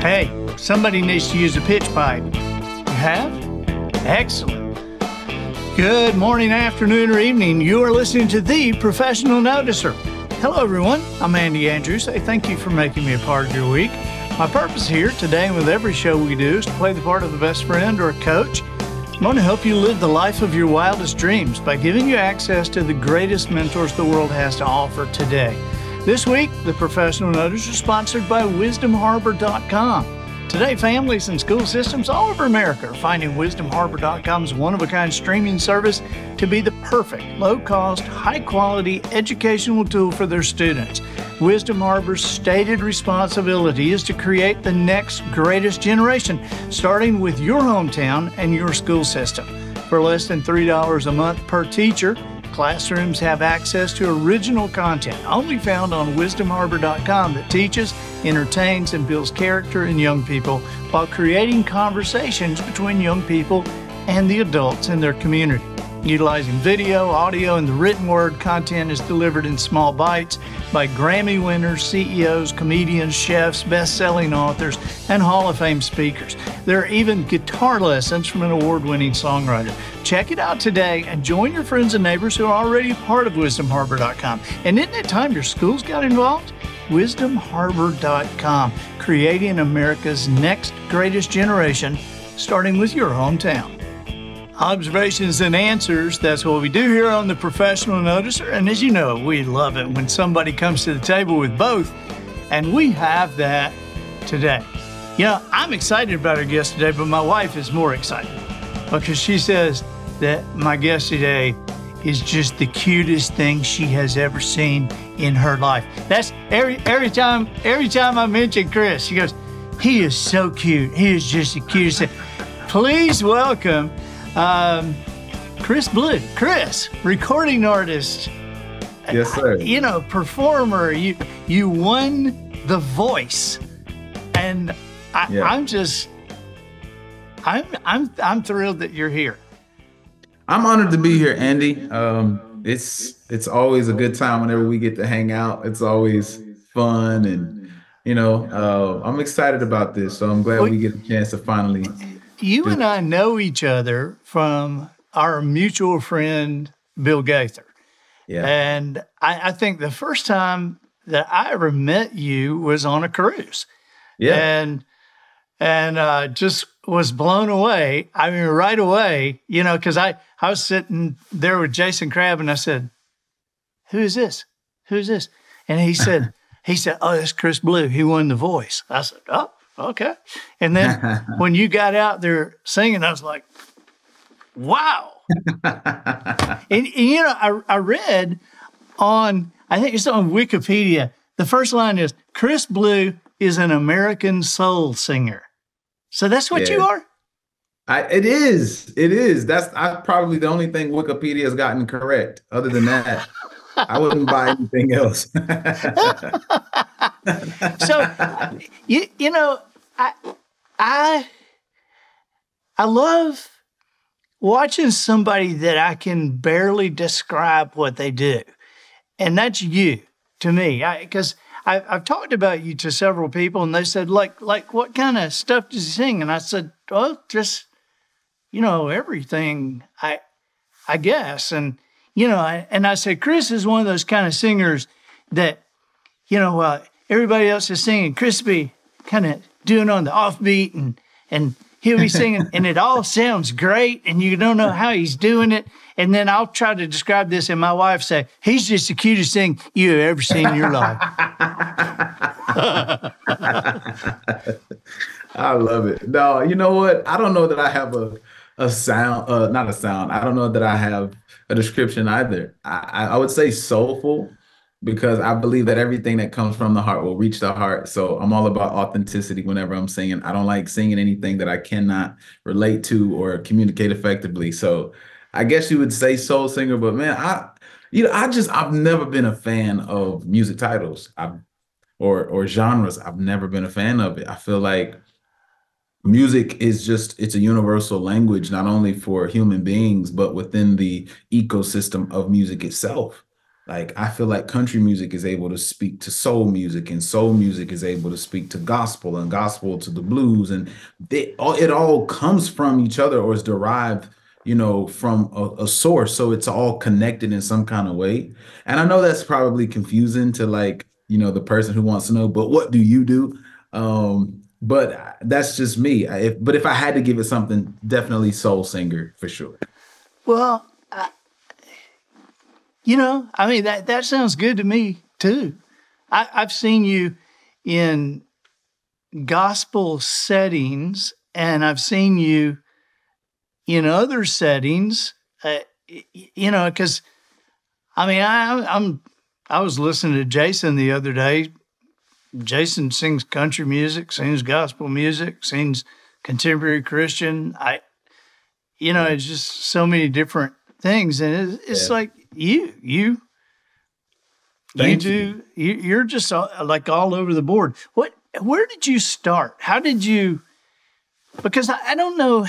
Hey, somebody needs to use a pitch pipe. You have? Excellent. Good morning, afternoon, or evening. You are listening to The Professional Noticer. Hello, everyone. I'm Andy Andrews. Hey, thank you for making me a part of your week. My purpose here today and with every show we do is to play the part of the best friend or a coach. I want to help you live the life of your wildest dreams by giving you access to the greatest mentors the world has to offer today. This week, the Professional Notice is sponsored by WisdomHarbor.com. Today, families and school systems all over America are finding WisdomHarbor.com's one-of-a-kind streaming service to be the perfect, low-cost, high-quality educational tool for their students. Wisdom Harbor's stated responsibility is to create the next greatest generation, starting with your hometown and your school system. For less than $3 a month per teacher, classrooms have access to original content only found on WisdomHarbor.com that teaches, entertains, and builds character in young people while creating conversations between young people and the adults in their community. Utilizing video, audio, and the written word, content is delivered in small bites by Grammy winners, CEOs, comedians, chefs, best-selling authors, and Hall of Fame speakers. There are even guitar lessons from an award-winning songwriter. Check it out today and join your friends and neighbors who are already part of WisdomHarbor.com. And isn't it time your schools got involved? WisdomHarbor.com, creating America's next greatest generation, starting with your hometown. Observations and answers, that's what we do here on the Professional Noticer. And as you know, we love it when somebody comes to the table with both. And we have that today. You know, I'm excited about our guest today, but my wife is more excited because she says that my guest today is just the cutest thing she has ever seen in her life. That's every time I mention Chris, she goes, he is so cute. He is just the cutest thing. Please welcome Chris Blue. Chris, recording artist. Yes, sir. Performer. You won The Voice, and I'm thrilled that you're here. I'm honored to be here, Andy. It's always a good time whenever we get to hang out. It's always fun, and I'm excited about this. So I'm glad we get a chance to finally. You and I know each other from our mutual friend, Bill Gaither. Yeah. And I think the first time that I ever met you was on a cruise. Yeah. And just was blown away. I mean, right away, because I was sitting there with Jason Crabb and I said, who is this? Who's this? And he said, oh, that's Chris Blue. He won The Voice. I said, oh. Okay. And then when you got out there singing, I was like, wow. and I read I think it's on Wikipedia, the first line is, Chris Blue is an American soul singer. So that's what you are? It is. That's probably the only thing Wikipedia has gotten correct. Other than that, I wouldn't buy anything else. So, I love watching somebody that I can barely describe what they do. And that's you to me. Because I've talked about you to several people and they said, like what kind of stuff does he sing? And I said, well, just, everything, I guess. And, and I said, Chris is one of those kind of singers that, everybody else is singing. Chris be kind of doing on the offbeat and he'll be singing and it all sounds great and you don't know how he's doing it. And then I'll try to describe this and my wife say, he's just the cutest thing you have ever seen in your life. I love it. No, you know what? I don't know that I have a sound, not a sound. I don't know that I have a description either. I would say soulful, because I believe that everything that comes from the heart will reach the heart. So I'm all about authenticity whenever I'm singing. I don't like singing anything that I cannot relate to or communicate effectively. So I guess you would say soul singer, but man, I've never been a fan of music titles or genres. I've never been a fan of it. I feel like music is it's a universal language, not only for human beings, but within the ecosystem of music itself. Like I feel like country music is able to speak to soul music, and soul music is able to speak to gospel, and gospel to the blues, and it all comes from each other or is derived, from a source. So it's all connected in some kind of way. And I know that's probably confusing to like, the person who wants to know, but what do you do? But that's just me. But if I had to give it something, definitely soul singer for sure. Well, I mean that sounds good to me too. I've seen you in gospel settings, and I've seen you in other settings. Because I mean, I was listening to Jason the other day. Jason sings country music, sings gospel music, sings contemporary Christian. Yeah. It's just so many different things, and it's Yeah. like you Thank you. do. You're just like all over the board. Where did you start? How did you? Because I don't know.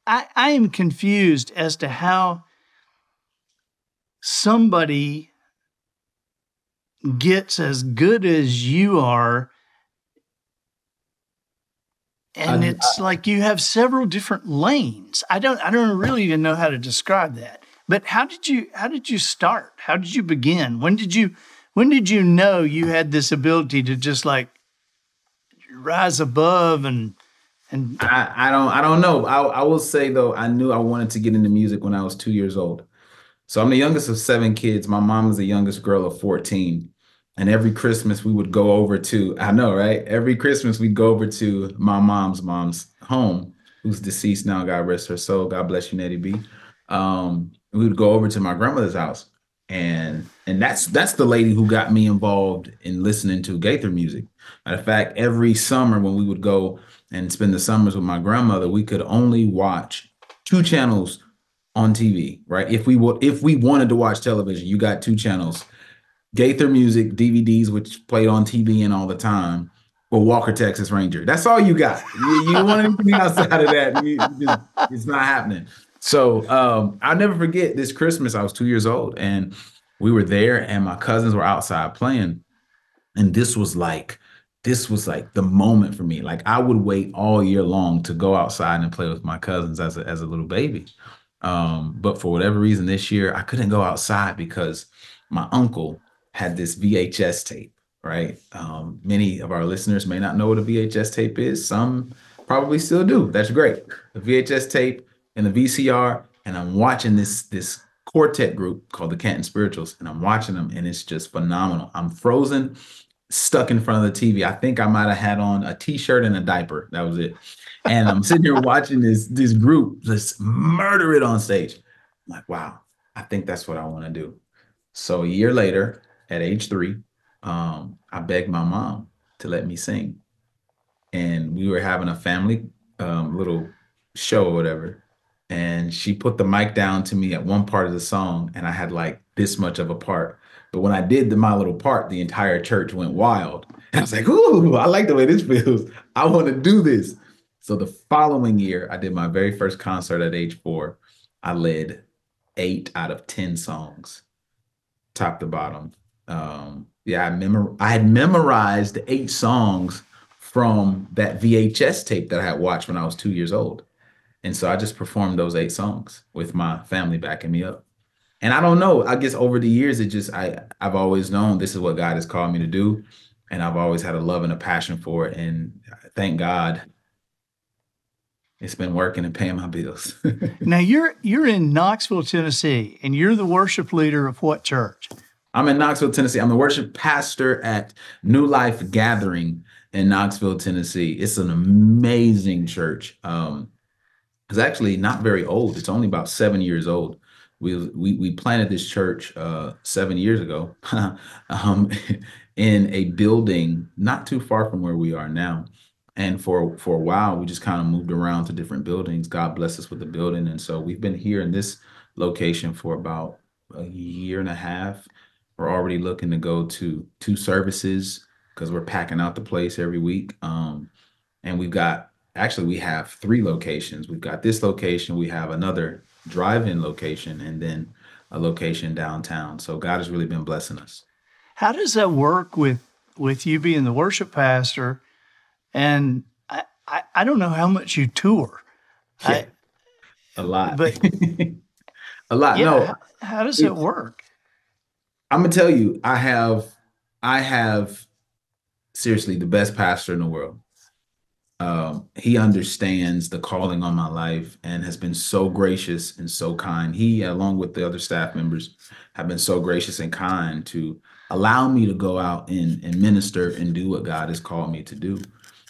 I am confused as to how somebody gets as good as you are, and I, it's like you have several different lanes. I don't really even know how to describe that. But how did you start? How did you begin? When did you know you had this ability to just like rise above and I don't know. I will say though, I knew I wanted to get into music when I was 2 years old. So I'm the youngest of seven kids. My mom is the youngest girl of 14. And every Christmas we would go over to, I know, right? Every Christmas we'd go over to my mom's home, who's deceased now, God rest her soul. God bless you, Nettie B. We would go over to my grandmother's house. And that's the lady who got me involved in listening to Gaither music. Matter of fact, every summer when we would go and spend the summers with my grandmother, we could only watch two channels on TV, right? If we wanted to watch television, you got two channels: Gaither music DVDs, which played on TBN all the time, or Walker Texas Ranger. That's all you got. You want anything outside of that? It's not happening. So I'll never forget this Christmas. I was 2 years old, and we were there, and my cousins were outside playing, and this was like the moment for me. Like I would wait all year long to go outside and play with my cousins as a little baby. But for whatever reason this year I couldn't go outside because my uncle had this VHS tape, right? Many of our listeners may not know what a VHS tape is. Some probably still do. That's great. The VHS tape and the VCR, and I'm watching this quartet group called the Canton Spirituals, and I'm watching them, and it's just phenomenal. I'm frozen, stuck in front of the TV. I think I might have had on a t-shirt and a diaper. That was it. And I'm sitting here watching this group just murder it on stage. I'm like, wow, I think that's what I want to do. So a year later, at age 3, I begged my mom to let me sing, and we were having a family little show or whatever. And she put the mic down to me at one part of the song, and I had like this much of a part. But when I did my little part, the entire church went wild. And I was like, ooh, I like the way this feels. I want to do this. So the following year, I did my very first concert at age 4. I led 8 out of 10 songs, top to bottom. Yeah, I had memorized 8 songs from that VHS tape that I had watched when I was 2 years old. And so I just performed those 8 songs with my family backing me up. And I don't know, I guess over the years, I've always known this is what God has called me to do. And I've always had a love and a passion for it. And thank God it's been working and paying my bills. now you're in Knoxville, Tennessee, and you're the worship leader of what church? I'm in Knoxville, Tennessee. I'm the worship pastor at New Life Gathering in Knoxville, Tennessee. It's an amazing church. It's actually not very old. It's only about 7 years old. We planted this church 7 years ago in a building not too far from where we are now. And for a while, we just kind of moved around to different buildings. God bless us with the building, and so we've been here in this location for about a year and a half. We're already looking to go to 2 services because we're packing out the place every week. And we have 3 locations. We've got this location, we have another drive-in location, and then a location downtown. So God has really been blessing us. How does that work with you being the worship pastor? And I don't know how much you tour. Yeah, I a lot. but A lot. yeah, No, how does it it's, work? I'm gonna tell you, I have seriously the best pastor in the world. He understands the calling on my life and has been so gracious and so kind. He, along with the other staff members, have been so gracious and kind to allow me to go out and minister and do what God has called me to do.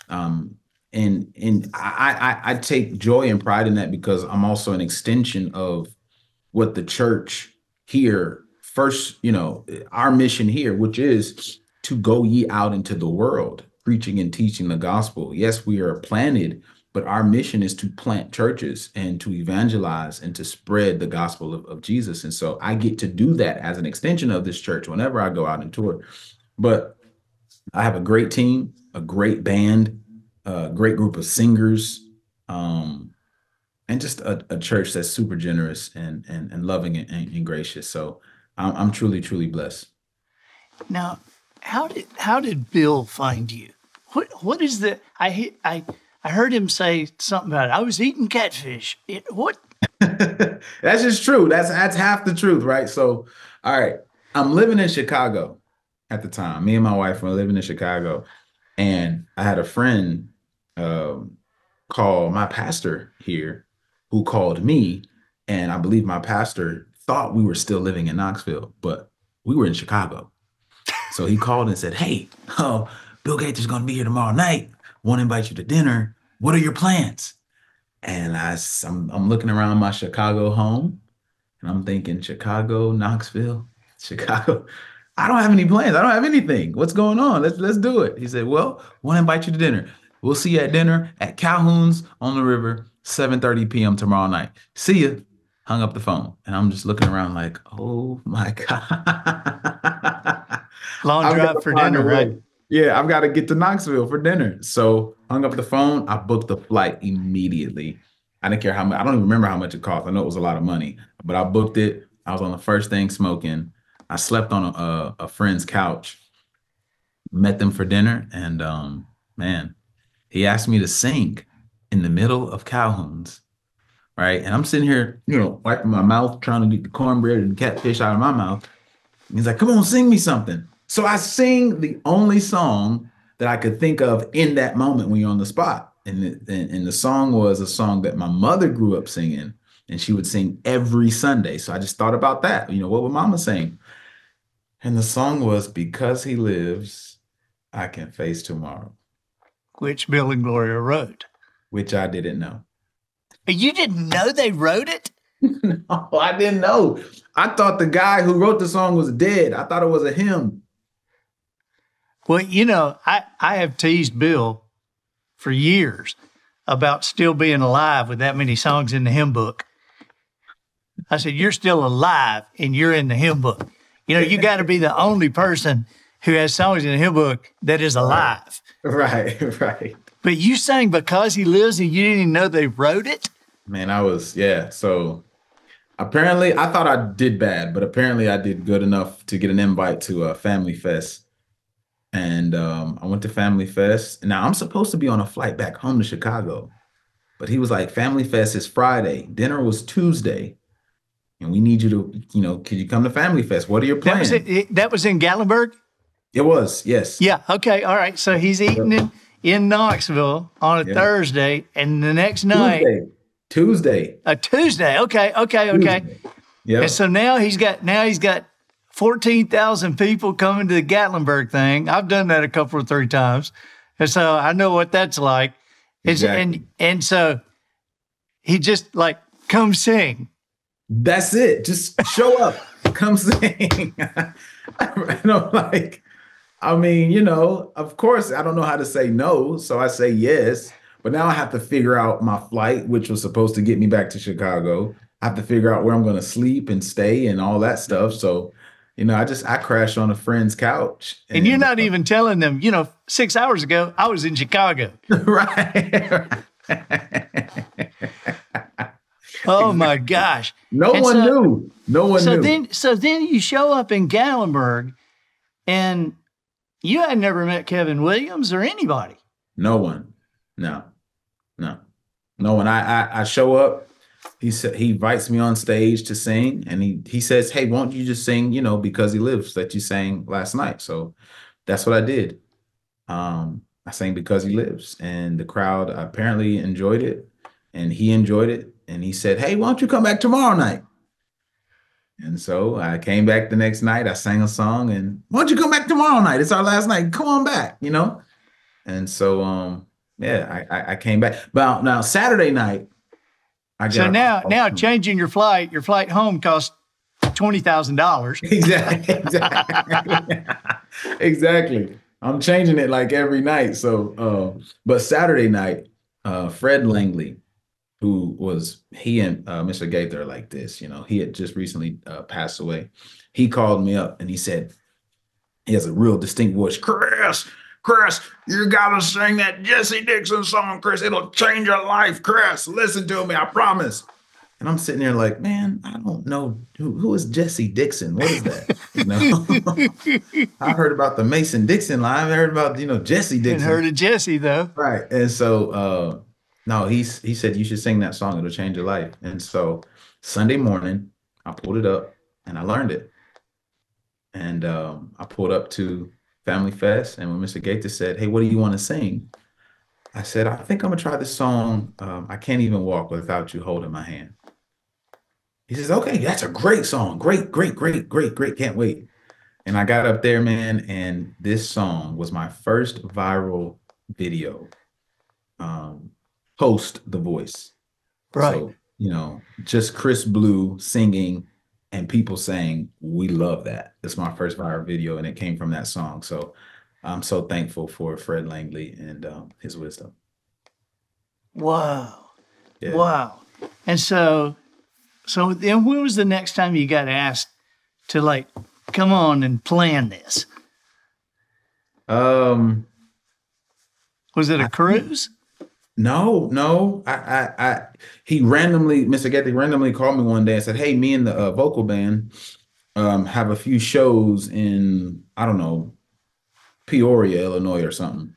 Um, and I take joy and pride in that because I'm also an extension of what the church here first, our mission here, which is to go ye out into the world, preaching and teaching the gospel. Yes, we are planted, but our mission is to plant churches and to evangelize and to spread the gospel of Jesus. And so I get to do that as an extension of this church whenever I go out and tour. But I have a great team, a great band, a great group of singers. And just a church that's super generous and loving and gracious. So I'm truly, truly blessed. Now, how did Bill find you? What is the I heard him say something about it. I was eating catfish. What? That's just true. That's half the truth, right? So, all right, I'm living in Chicago at the time. Me and my wife were living in Chicago, and I had a friend call my pastor here, who called me, and I believe my pastor thought we were still living in Knoxville, but we were in Chicago. So he called and said, "Hey, Bill Gaither's going to be here tomorrow night. Want to invite you to dinner. What are your plans?" And I'm looking around my Chicago home, and I'm thinking, Chicago, Knoxville, Chicago. I don't have any plans. I don't have anything. What's going on? Let's do it. He said, "Well, want to invite you to dinner. We'll see you at dinner at Calhoun's on the River, 7:30 p.m. tomorrow night. See ya." Hung up the phone, and I'm just looking around like, oh my God. Long I've got drive to for find a dinner, right? way. Yeah, I've got to get to Knoxville for dinner. So hung up the phone. I booked the flight immediately. I didn't care how much. I don't even remember how much it cost. I know it was a lot of money, but I booked it. I was on the first thing smoking. I slept on a friend's couch, met them for dinner, and man, he asked me to sing in the middle of Calhoun's, right? And I'm sitting here, wiping my mouth, trying to get the cornbread and catfish out of my mouth. And he's like, "Come on, sing me something." So I sing the only song that I could think of in that moment when you're on the spot. And the song was a song that my mother grew up singing, and she would sing every Sunday. So I just thought about that. What would mama sing? And the song was "Because He Lives, I Can Face Tomorrow," Which Bill and Gloria wrote. which I didn't know. You didn't know they wrote it? No, I didn't know. I thought the guy who wrote the song was dead. I thought it was a hymn. Well, I have teased Bill for years about still being alive with that many songs in the hymn book. I said, "You're still alive and you're in the hymn book. You got to be the only person who has songs in the hymn book that is alive." Right, right. But you sang "Because He Lives" and you didn't even know they wrote it? Man, yeah. So apparently I thought I did bad, but apparently I did good enough to get an invite to a Family Fest. And I went to Family Fest. Now I'm supposed to be on a flight back home to Chicago, but he was like, "Family Fest is Friday. Dinner was Tuesday. And we need you to, could you come to Family Fest? What are your plans?" That was in Gatlinburg? It was, yes. Yeah. Okay. All right. So he's eating in Knoxville on a Thursday, and the next night. Tuesday. A Tuesday. Okay. Yeah. And so now he's got 14,000 people coming to the Gatlinburg thing. I've done that a couple or three times. And so I know what that's like. Exactly. And so he just like, "Come sing." That's it. Just show up. Come sing. Of course, I don't know how to say no. So I say yes. But now I have to figure out my flight, which was supposed to get me back to Chicago. I have to figure out where I'm going to sleep and stay and all that stuff. So, I crashed on a friend's couch. And you're not even telling them, 6 hours ago, I was in Chicago. Right. Oh my gosh. No And one knew. No one knew. Then you show up in Gatlinburg and you had never met Kevin Williams or anybody. No one. No. No. No one. I show up. He invites me on stage to sing, and he says, "Hey, won't you just sing, Because He Lives that you sang last night?" So that's what I did. I sang Because He Lives, and the crowd apparently enjoyed it, and he enjoyed it, and he said, "Hey, why don't you come back tomorrow night?" And so I came back the next night. I sang a song, and "Why don't you come back tomorrow night? It's our last night. Come on back," And so yeah, I came back. But now Saturday night. So now changing your flight home costs $20,000. Exactly. Exactly. I'm changing it like every night. So, but Saturday night, Fred Langley, he and Mr. Gaither are like this, he had just recently passed away. He called me up and he said, he has a real distinct voice. Chris, you gotta sing that Jesse Dixon song, Chris. It'll change your life, Chris. Listen to me, I promise. And I'm sitting there like, man, I don't know who is Jesse Dixon. What is that? I heard about the Mason-Dixon line. I haven't heard about Jesse Dixon. Hadn't heard of Jesse though. Right. And so no, he said you should sing that song. It'll change your life. And so Sunday morning, I pulled it up and I learned it. And I pulled up to Family Fest, and when Mr. Gaither said, "Hey, what do you want to sing?" I said, "I think I'm gonna try this song, I Can't Even Walk Without You Holding My Hand." He says, "Okay, that's a great song. Great, can't wait." And I got up there, man, and this song was my first viral video, post The Voice. Right. So, just Chris Blue singing and people saying, "We love that." It's my first viral video, and it came from that song. So I'm so thankful for Fred Langley and his wisdom. Wow. Yeah. Wow. And so then when was the next time you got asked to come on and plan this? Was it a cruise? No. Mr. Gaither randomly called me one day and said, "Hey, me and the vocal band have a few shows in, I don't know, Peoria, Illinois or something."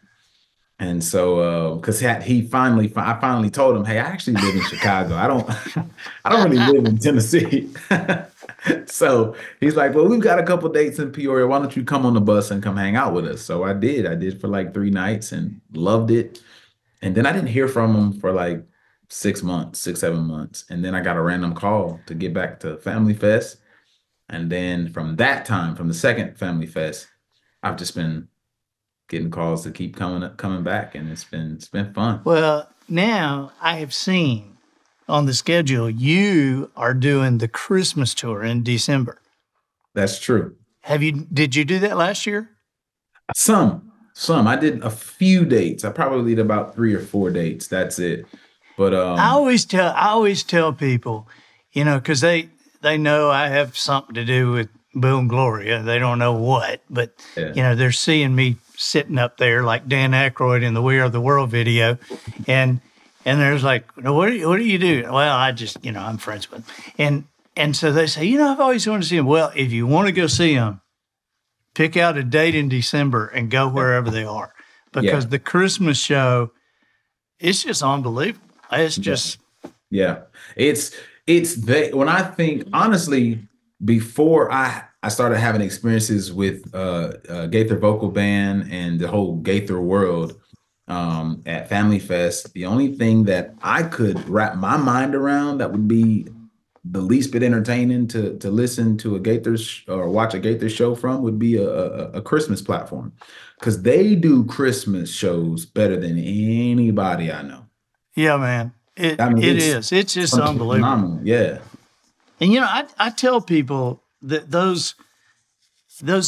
And so, because I finally told him, "Hey, I actually live in Chicago. I don't really live in Tennessee." So he's like, "Well, we've got a couple dates in Peoria. Why don't you come on the bus and come hang out with us?" So I did. I did for like 3 nights and loved it. And then I didn't hear from him for like 6 months, 7 months. And then I got a random call to get back to Family Fest. And then from that time, from the second Family Fest, I've just been getting calls to keep coming back. And it's been fun. Well, now I have seen on the schedule, you are doing the Christmas tour in December. That's true. Did you do that last year? Some. I did a few dates. I probably did about 3 or 4 dates. That's it. But I always tell people, because they know I have something to do with Boom Gloria. They don't know what, but they're seeing me sitting up there like Dan Aykroyd in the We Are the World video, and there's like, what do you do? Well, I just I'm friends with them, and so they say, I've always wanted to see them. Well, if you want to go see them, pick out a date in December and go wherever they are, because the Christmas show, it's just unbelievable. It's just, when I think, honestly, before I started having experiences with Gaither Vocal Band and the whole Gaither world at Family Fest, the only thing that I could wrap my mind around that would be the least bit entertaining to listen to a Gaither or watch a Gaither show from would be a Christmas platform, because they do Christmas shows better than anybody I know. Yeah, man. It is. It's just unbelievable. Phenomenal. Yeah. And I tell people that those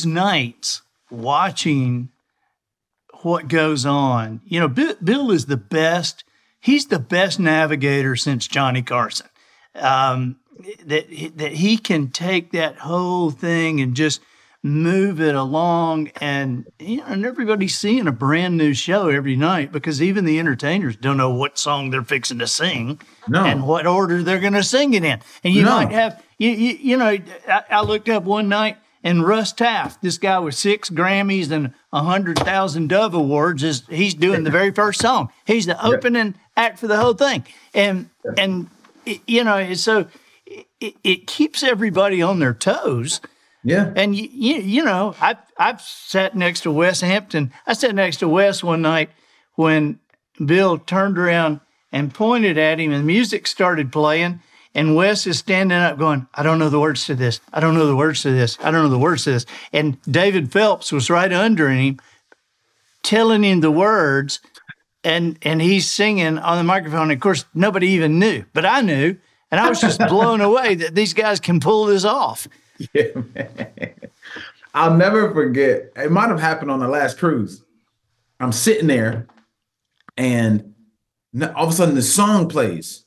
nights watching what goes on, Bill is the best. He's the best navigator since Johnny Carson. That he can take that whole thing and just move it along, and and everybody's seeing a brand new show every night because even the entertainers don't know what song they're fixing to sing and No, what order they're going to sing it in. And you might no. have I looked up one night, and Russ Taff, this guy with 6 Grammys and 100,000 Dove Awards, he's doing the very first song. He's the opening act for the whole thing, and so it keeps everybody on their toes. Yeah. And I've sat next to Wes Hampton. I sat next to Wes one night when Bill turned around and pointed at him, and music started playing. And Wes is standing up going, I don't know the words to this. I don't know the words to this. I don't know the words to this. And David Phelps was right under him, telling him the words, and he's singing on the microphone. Of course, nobody even knew, but I knew, and I was just blown away that these guys can pull this off. Yeah, man. I'll never forget. It might have happened on the last cruise. I'm sitting there, and all of a sudden the song plays.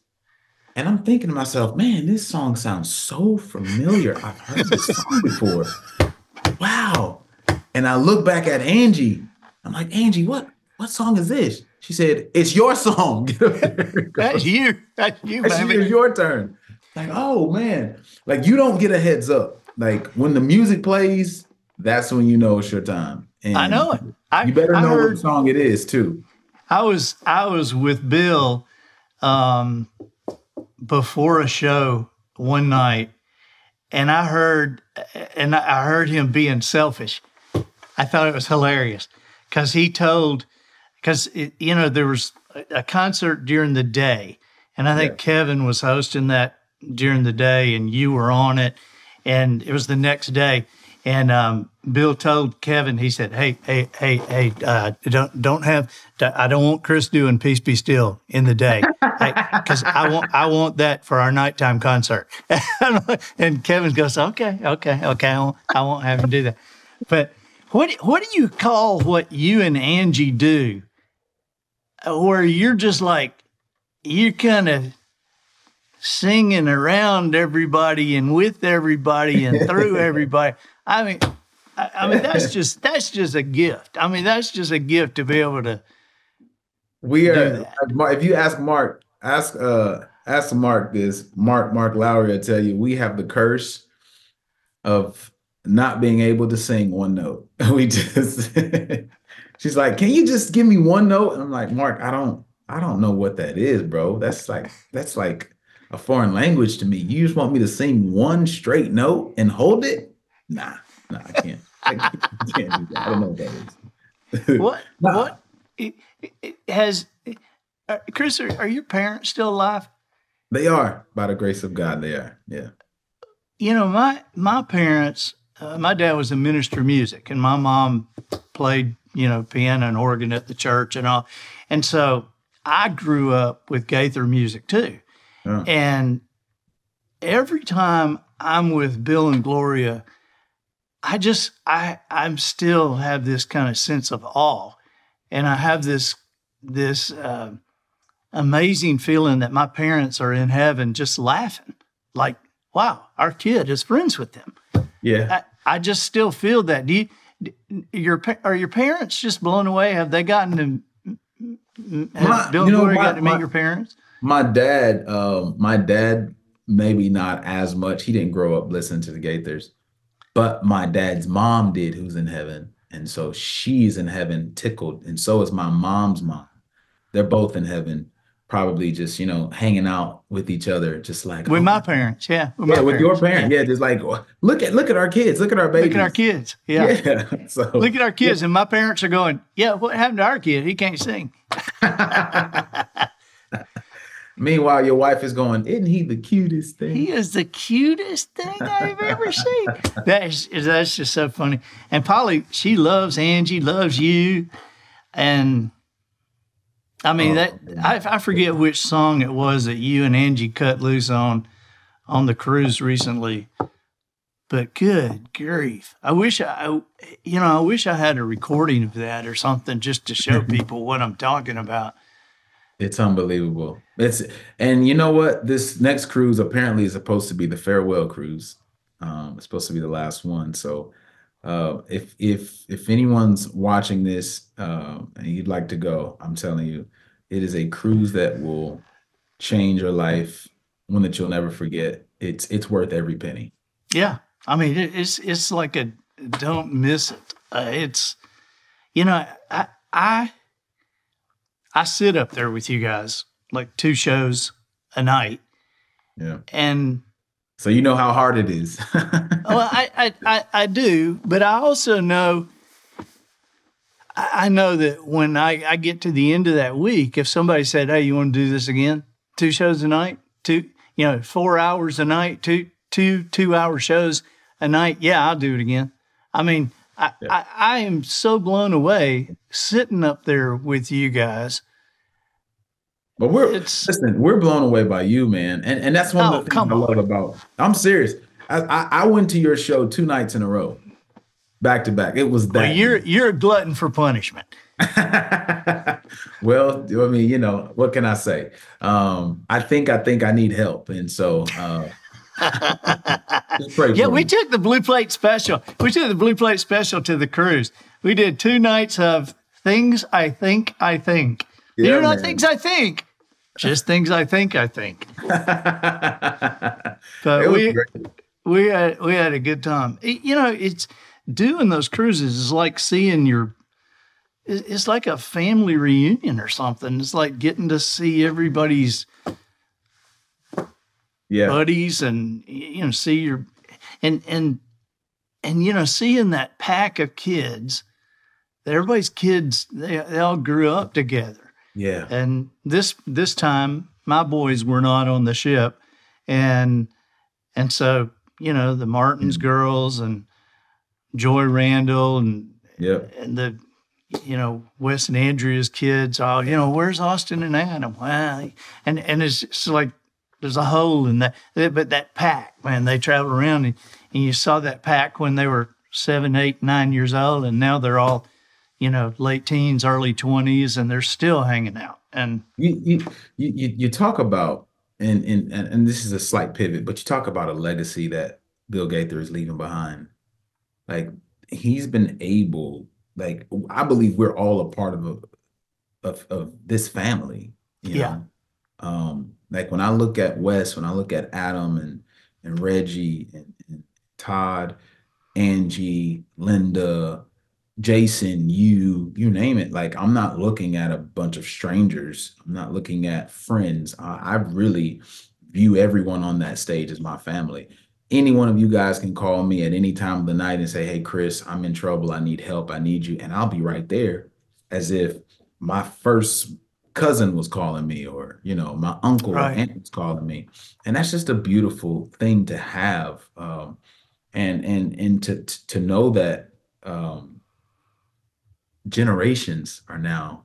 And I'm thinking to myself, man, this song sounds so familiar. I've heard this song before. Wow. And I look back at Angie. I'm like, Angie, what song is this? She said, it's your song. That's you. That's you, baby. It's your turn. Like, oh, man. Like, you don't get a heads up. Like, when the music plays, that's when you know it's your time. And I know it. You better know what song it is, too. I was with Bill before a show one night, and I heard him being selfish. I thought it was hilarious because there was a concert during the day, and I think Kevin was hosting that during the day, and you were on it, and it was the next day. And Bill told Kevin, he said, "Hey, I don't want Chris doing Peace Be Still in the day, because I want that for our nighttime concert." And Kevin goes, "Okay, I won't have him do that." But what do you call what you and Angie do, where you're just like you kind of singing around everybody and with everybody and through everybody? I mean, that's just a gift. I mean, that's just a gift to be able to. We do are. that. If you ask Mark, ask Mark this. Mark Lowry will tell you we have the curse of not being able to sing one note. We just. She's like, "Can you just give me one note?" And I'm like, "Mark, I don't know what that is, bro. That's like a foreign language to me. You just want me to sing one straight note and hold it? Nah, I can't. I can't do that. I don't know what that is." What it has, Chris? Are your parents still alive? They are, by the grace of God. They are. Yeah. My parents. My dad was a minister of music, and my mom played piano and organ at the church and all. And so I grew up with Gaither music too. Oh. And every time I'm with Bill and Gloria, I'm still have this kind of sense of awe. And I have this amazing feeling that my parents are in heaven just laughing. Like, wow, our kid is friends with them. Yeah. I just still feel that. Are your parents just blown away? Have they gotten to Bill and Gloria got to meet your parents? My dad maybe not as much. He didn't grow up listening to the Gaithers, but my dad's mom did, who's in heaven. And so she's in heaven tickled. And so is my mom's mom. They're both in heaven, probably just, hanging out with each other, just like with my parents. Yeah. With your parents. Yeah. Just like, look at our kids. Look at our babies. Look at our kids. Yeah. So, look at our kids. Yeah. And my parents are going, yeah, what happened to our kid? He can't sing. Meanwhile, your wife is going, isn't he the cutest thing? He is the cutest thing I've ever seen. That's just so funny. And Polly, she loves Angie, loves you. And I mean, I forget which song it was that you and Angie cut loose on the cruise recently. But good grief. I wish I had a recording of that or something just to show people what I'm talking about. It's unbelievable. And you know what? This next cruise apparently is supposed to be the farewell cruise. It's supposed to be the last one. So If anyone's watching this and you'd like to go, I'm telling you, it is a cruise that will change your life, one that you'll never forget. It's worth every penny. Yeah. I mean, it's like a don't miss it. It's, you know, I I sit up there with you guys like 2 shows a night, Yeah. and So you know how hard it is. well, I do, but I also know I know that when I get to the end of that week, if somebody said, "Hey, you want to do this again? 2 shows a night, 4 hours a night, two-hour shows a night, yeah, I'll do it again." I mean, Yeah. I am so blown away sitting up there with you guys. But It's we're blown away by you, man. And that's one of oh, the things come I love on. about. I'm serious. I went to your show 2 nights in a row, back to back. It was Well, that you're a glutton for punishment. well, I mean, what can I say? I think I need help. And so just pray Yeah, for we me. took the Blue Plate Special. We took the Blue Plate Special to the cruise. We did 2 nights of things I think I think. These Yeah, are not things man. I think, just things I think I think. It But was we great. we had a good time. It's doing those cruises is like seeing it's like a family reunion or something. It's like getting to see everybody's Yeah. buddies and see your and seeing that pack of kids. Everybody's kids, they all grew up together. Yeah. And this time my boys were not on the ship, and so the Martins Mm. girls and Joy Randall and Yep. the Wes and Andrea's kids all, where's Austin and Adam? Well, and it's just like there's a hole in that, but that pack, man, they travel around, and you saw that pack when they were 7, 8, 9 years old, and now they're all late teens, early 20s, and they're still hanging out. And You talk about, and this is a slight pivot, but you talk about a legacy that Bill Gaither is leaving behind. Like, he's been able, like, I believe we're all a part of this family, you yeah, know. Like, when I look at Wes, when I look at Adam and Reggie and Todd, Angie, Linda, Jason, you name it. Like, I'm not looking at a bunch of strangers. I'm not looking at friends. I really view everyone on that stage as my family. Any one of you guys can call me at any time of the night and say, "Hey, Chris, I'm in trouble. I need help. I need you." And I'll be right there, as if my first cousin was calling me, or, my uncle or right. aunt was calling me. And that's just a beautiful thing to have. And to know that generations are now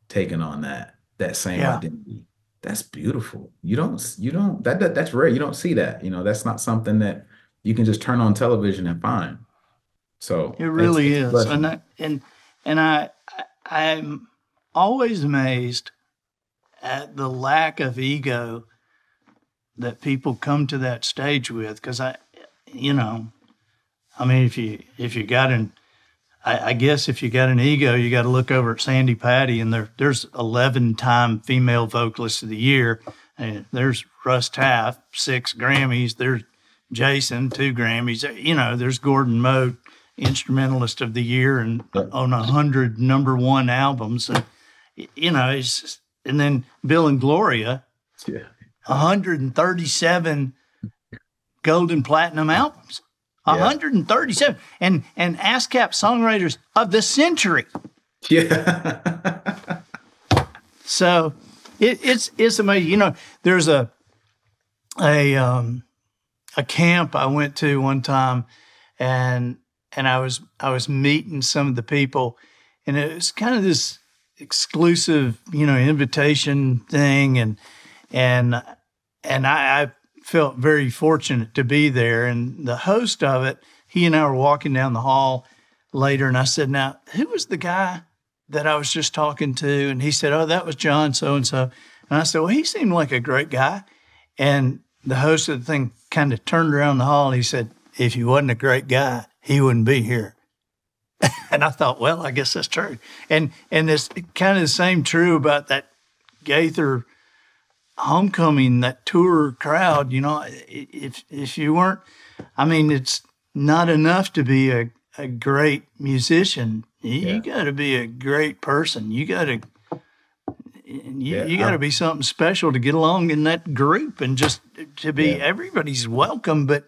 taking on that same Yeah, identity. That's beautiful. That's rare. You don't see that. That's not something that you can just turn on television and find. So it it's really it's a is. And blessing. I'm always amazed at the lack of ego that people come to that stage with. Because I mean, if you got I guess if you got an ego, you got to look over at Sandy Patty, and there's 11-time female vocalist of the year. And there's Russ Taff, 6 Grammys. There's Jason, 2 Grammys. There's Gordon Mote, instrumentalist of the year, and But on 100 number 1 albums. And it's just, and then Bill and Gloria, yeah, 137 gold and platinum albums. yeah, 137 and ASCAP songwriters of the century. yeah, So it's amazing. There's a camp I went to one time, and I was meeting some of the people, and it was kind of this exclusive, invitation thing, and I felt very fortunate to be there. And the host of it, he and I were walking down the hall later, and I said, "Now, who was the guy that I was just talking to?" And he said, "Oh, that was John so and so." And I said, "Well, he seemed like a great guy." And the host of the thing kind of turned around the hall and he said, "If he wasn't a great guy, he wouldn't be here." And I thought, well, I guess that's true. And it's kind of the same true about that Gaither homecoming, that tour crowd. You know, if you weren't, I mean, it's not enough to be a great musician. You got to be a great person. You got to. You got to be something special to get along in that group and just to be everybody's welcome. But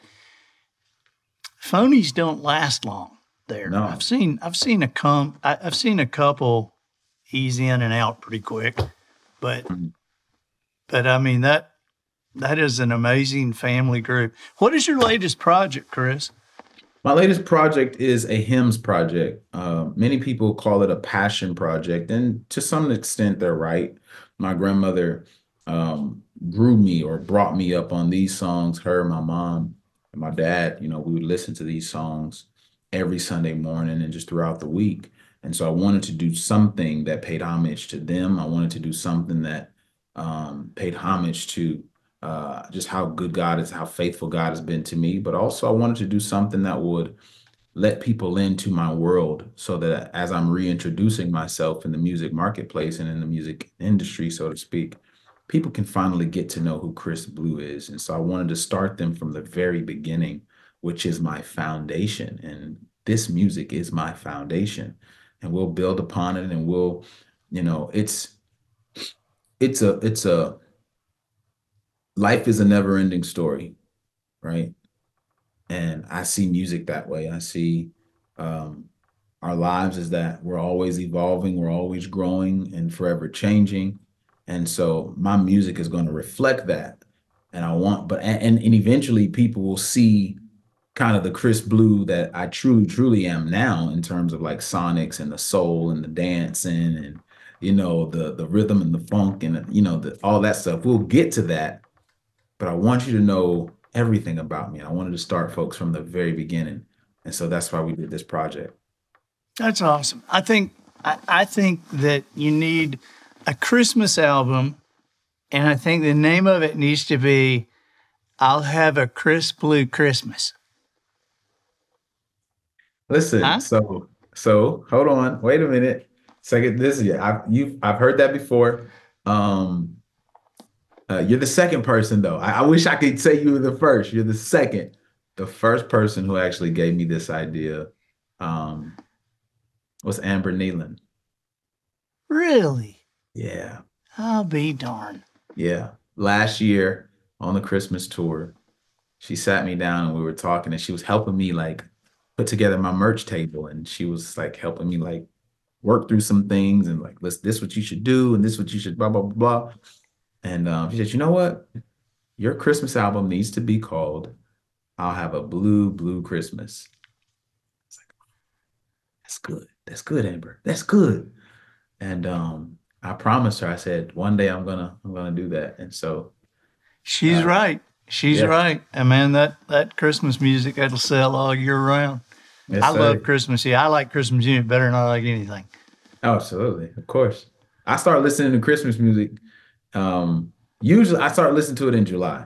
phonies don't last long there. No. I've seen a couple ease in and out pretty quick, but I mean that is an amazing family group. What is your latest project, Chris? My latest project is a hymns project. Many people call it a passion project, and to some extent, they're right. My grandmother grew me or brought me up on these songs. Her, my mom, and my dad, you know, we would listen to these songs every Sunday morning and just throughout the week. And so I wanted to do something that paid homage to them. I wanted to do something that paid homage to just how good God is, how faithful God has been to me. But also I wanted to do something that would let people into my world so that as I'm reintroducing myself in the music marketplace and in the music industry, so to speak, people can finally get to know who Chris Blue is. And so I wanted to start them from the very beginning, which is my foundation. And this music is my foundation. And we'll build upon it, and we'll, you know, it's a life is a never-ending story, right? And I see music that way. I see our lives is that we're always evolving, we're always growing and forever changing. And so my music is going to reflect that. And I want, but, and eventually people will see kind of the Chris Blue that I truly, truly am now in terms of like sonics and the soul and the dancing and, you know, the rhythm and the funk and, you know, all that stuff. We'll get to that. But I want you to know everything about me. I wanted to start folks from the very beginning. And so that's why we did this project. That's awesome. I think that you need a Christmas album, and I think the name of it needs to be I'll Have a Chris Blue Christmas. Listen, so hold on, wait a minute. Second, I've heard that before. You're the second person, though. I wish I could say you were the first. You're the second. The first person who actually gave me this idea was Amber Nealon. Really? Yeah. I'll be darned. Yeah. Last year on the Christmas tour, she sat me down and we were talking, and she was helping me like put together my merch table, and she was like helping me like work through some things and like, this is what you should do and this is what you should blah, blah, blah, blah. And she said, you know what? Your Christmas album needs to be called I'll Have a Blue, Blue Christmas. It's like, that's good. That's good, Amber. That's good. And I promised her, I said, one day I'm gonna do that. And so she's right. She's right. And man, that Christmas music, that'll sell all year round. Yes, I love Christmas. Yeah, I like Christmas music better than I like anything. Oh, absolutely. Of course. I start listening to Christmas music. Usually I start listening to it in July.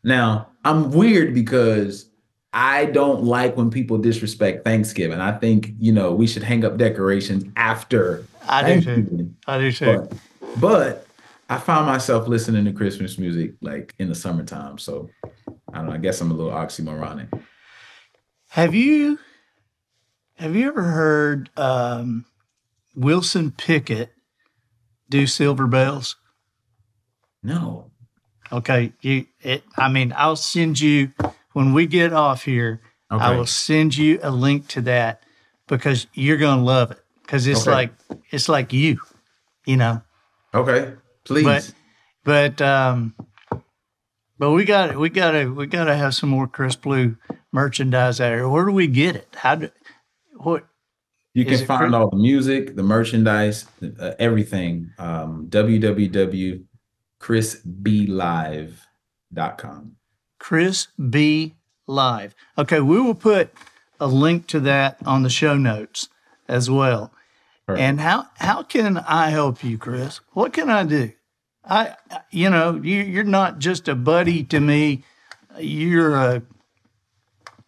Now, I'm weird because I don't like when people disrespect Thanksgiving. I think, you know, we should hang up decorations after Thanksgiving. I do too. But I found myself listening to Christmas music like in the summertime. So I don't know, I guess I'm a little oxymoronic. Have you ever heard Wilson Pickett do Silver Bells? No. Okay. I'll send you, when we get off here, okay, I will send you a link to that because you're going to love it. Because it's like you know. Okay. Please. But we gotta have some more Chris Blue merchandise out here. Where do we get it? You can find all the music, the merchandise, everything. www.chrisblive.com. Chris B Live. Okay, we will put a link to that on the show notes as well. Perfect. And how can I help you, Chris? What can I do? You're not just a buddy to me. You're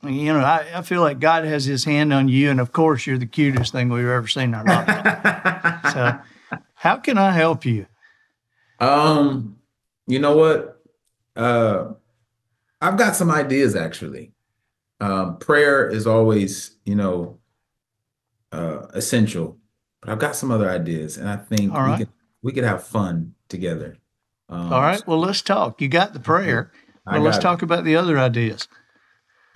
You know, I feel like God has his hand on you, and of course, you're the cutest thing we've ever seen in our life. So, how can I help you? You know what? I've got some ideas actually. Prayer is always, essential, but I've got some other ideas, and I think All right. we could have fun together. All right. Well, let's talk. You got the prayer. I Well, let's got it. talk about the other ideas.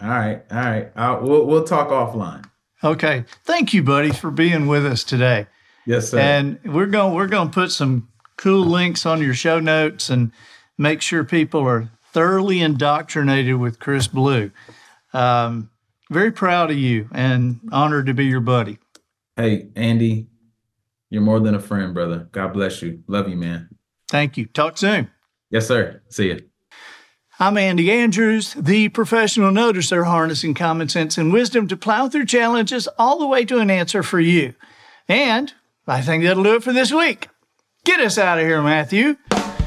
All right, all right. We'll talk offline. Okay. Thank you, buddy, for being with us today. Yes, sir. And we're going to put some cool links on your show notes and make sure people are thoroughly indoctrinated with Chris Blue. Very proud of you and honored to be your buddy. Hey, Andy, you're more than a friend, brother. God bless you. Love you, man. Thank you. Talk soon. Yes, sir. See you. I'm Andy Andrews, the professional noticer, harnessing common sense and wisdom to plow through challenges all the way to an answer for you. And I think that'll do it for this week. Get us out of here, Matthew.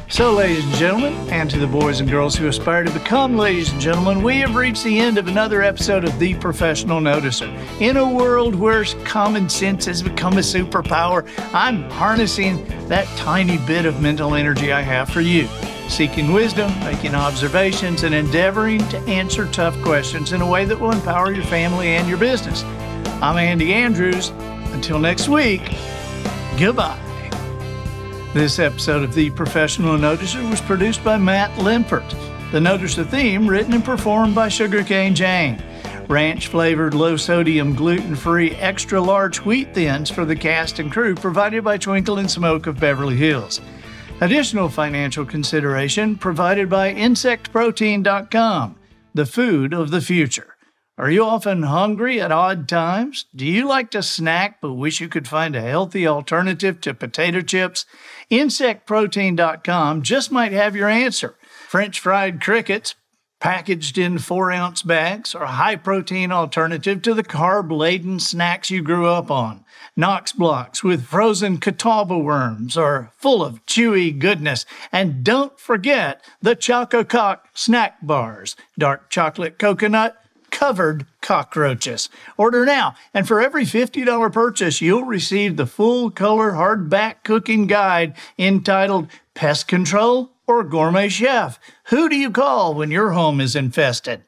So, ladies and gentlemen, and to the boys and girls who aspire to become ladies and gentlemen, we have reached the end of another episode of The Professional Noticer. In a world where common sense has become a superpower, I'm harnessing that tiny bit of mental energy I have for you, seeking wisdom, making observations, and endeavoring to answer tough questions in a way that will empower your family and your business. I'm Andy Andrews. Until next week, goodbye. This episode of The Professional Noticer was produced by Matt Limpert. The Noticer theme written and performed by Sugarcane Jane. Ranch-flavored, low-sodium, gluten-free, extra-large wheat thins for the cast and crew provided by Twinkle and Smoke of Beverly Hills. Additional financial consideration provided by InsectProtein.com, the food of the future. Are you often hungry at odd times? Do you like to snack but wish you could find a healthy alternative to potato chips? InsectProtein.com just might have your answer. French fried crickets, packaged in 4-ounce bags, are a high-protein alternative to the carb-laden snacks you grew up on. Knox blocks with frozen Catawba worms are full of chewy goodness. And don't forget the Choco Cock snack bars, dark chocolate coconut, covered cockroaches. Order now, and for every $50 purchase, you'll receive the full-color hardback cooking guide entitled Pest Control or Gourmet Chef. Who do you call when your home is infested?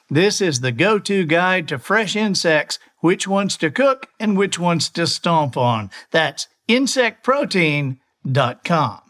This is the go-to guide to fresh insects, which ones to cook and which ones to stomp on. That's insectprotein.com.